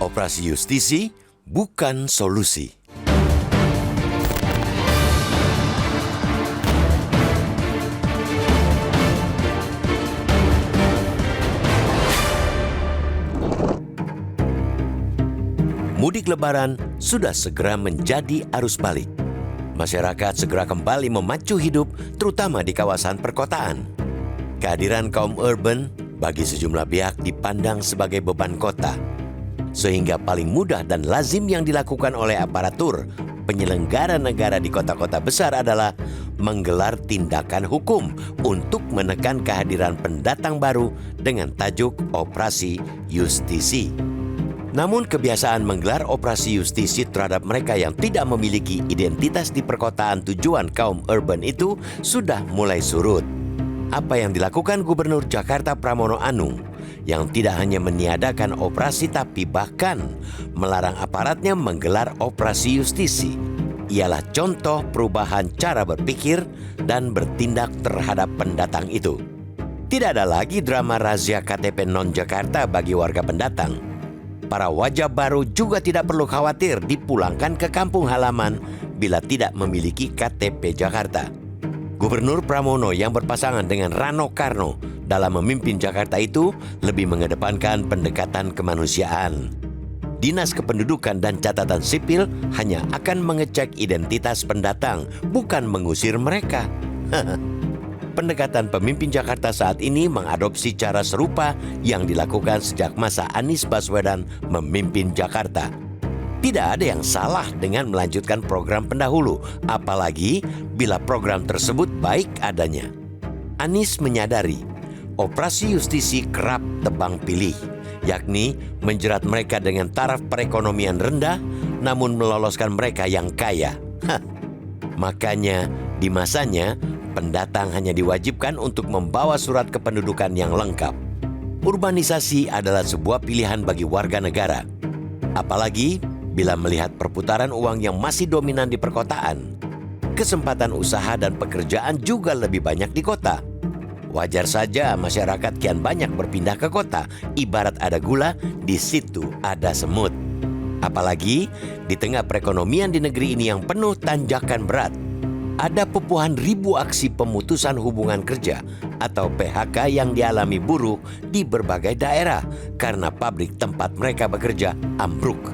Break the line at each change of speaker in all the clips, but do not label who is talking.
Operasi justisi bukan solusi. Mudik Lebaran sudah segera menjadi arus balik. Masyarakat segera kembali memacu hidup, terutama di kawasan perkotaan. Kehadiran kaum urban bagi sejumlah pihak dipandang sebagai beban kota, sehingga paling mudah dan lazim yang dilakukan oleh aparatur penyelenggara negara di kota-kota besar adalah menggelar tindakan hukum untuk menekan kehadiran pendatang baru dengan tajuk Operasi Justisi. Namun kebiasaan menggelar operasi justisi terhadap mereka yang tidak memiliki identitas di perkotaan tujuan kaum urban itu sudah mulai surut. Apa yang dilakukan Gubernur Jakarta Pramono Anung yang tidak hanya meniadakan operasi tapi bahkan melarang aparatnya menggelar operasi justisi ialah contoh perubahan cara berpikir dan bertindak terhadap pendatang itu. Tidak ada lagi drama razia KTP non-Jakarta bagi warga pendatang. Para wajah baru juga tidak perlu khawatir dipulangkan ke kampung halaman bila tidak memiliki KTP Jakarta. Gubernur Pramono yang berpasangan dengan Rano Karno dalam memimpin Jakarta itu lebih mengedepankan pendekatan kemanusiaan. Dinas Kependudukan dan Catatan Sipil hanya akan mengecek identitas pendatang, bukan mengusir mereka. Pendekatan pemimpin Jakarta saat ini mengadopsi cara serupa yang dilakukan sejak masa Anies Baswedan memimpin Jakarta. Tidak ada yang salah dengan melanjutkan program pendahulu, apalagi bila program tersebut baik adanya. Anies menyadari operasi justisi kerap tebang pilih, yakni menjerat mereka dengan taraf perekonomian rendah namun meloloskan mereka yang kaya. Makanya di masanya pendatang hanya diwajibkan untuk membawa surat kependudukan yang lengkap. Urbanisasi adalah sebuah pilihan bagi warga negara. Apalagi bila melihat perputaran uang yang masih dominan di perkotaan. Kesempatan usaha dan pekerjaan juga lebih banyak di kota. Wajar saja masyarakat kian banyak berpindah ke kota. Ibarat ada gula, di situ ada semut. Apalagi di tengah perekonomian di negeri ini yang penuh tanjakan berat. Ada puluhan ribu aksi pemutusan hubungan kerja atau PHK yang dialami buruh di berbagai daerah karena pabrik tempat mereka bekerja ambruk.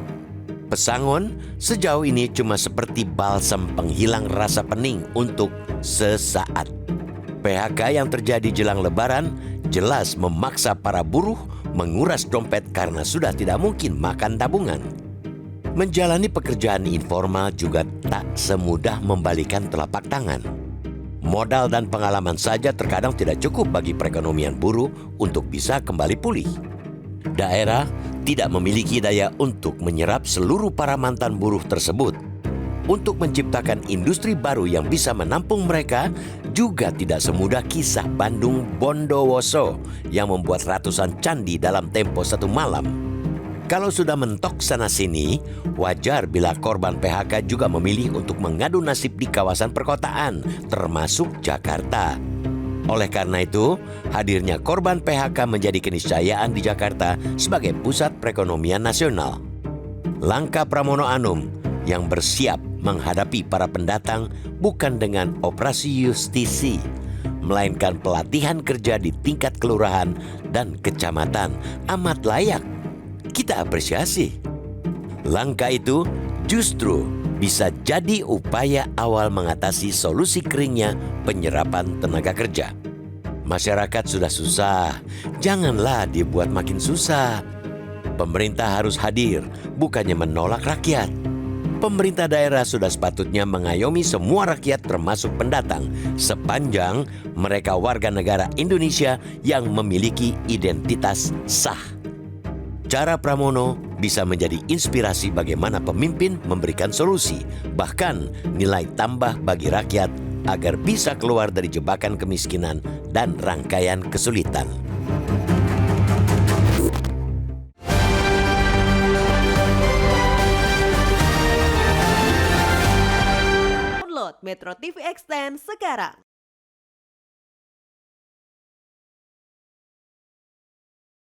Pesangon sejauh ini cuma seperti balsam penghilang rasa pening untuk sesaat. PHK yang terjadi jelang Lebaran jelas memaksa para buruh menguras dompet karena sudah tidak mungkin makan tabungan. Menjalani pekerjaan informal juga tak semudah membalikan telapak tangan. Modal dan pengalaman saja terkadang tidak cukup bagi perekonomian buruh untuk bisa kembali pulih. Daerah tidak memiliki daya untuk menyerap seluruh para mantan buruh tersebut. Untuk menciptakan industri baru yang bisa menampung mereka juga tidak semudah kisah Bandung Bondowoso yang membuat ratusan candi dalam tempo satu malam. Kalau sudah mentok sana-sini, wajar bila korban PHK juga memilih untuk mengadu nasib di kawasan perkotaan, termasuk Jakarta. Oleh karena itu, hadirnya korban PHK menjadi keniscayaan di Jakarta sebagai pusat perekonomian nasional. Langkah Pramono Anung yang bersiap menghadapi para pendatang bukan dengan operasi justisi, melainkan pelatihan kerja di tingkat kelurahan dan kecamatan amat layak. Kita apresiasi. Langkah itu justru bisa jadi upaya awal mengatasi solusi keringnya penyerapan tenaga kerja. Masyarakat sudah susah, janganlah dibuat makin susah. Pemerintah harus hadir, bukannya menolak rakyat. Pemerintah daerah sudah sepatutnya mengayomi semua rakyat termasuk pendatang, sepanjang mereka warga negara Indonesia yang memiliki identitas sah. Cara Pramono bisa menjadi inspirasi bagaimana pemimpin memberikan solusi, bahkan nilai tambah bagi rakyat agar bisa keluar dari jebakan kemiskinan dan rangkaian kesulitan.
Download Metro TV Extend sekarang.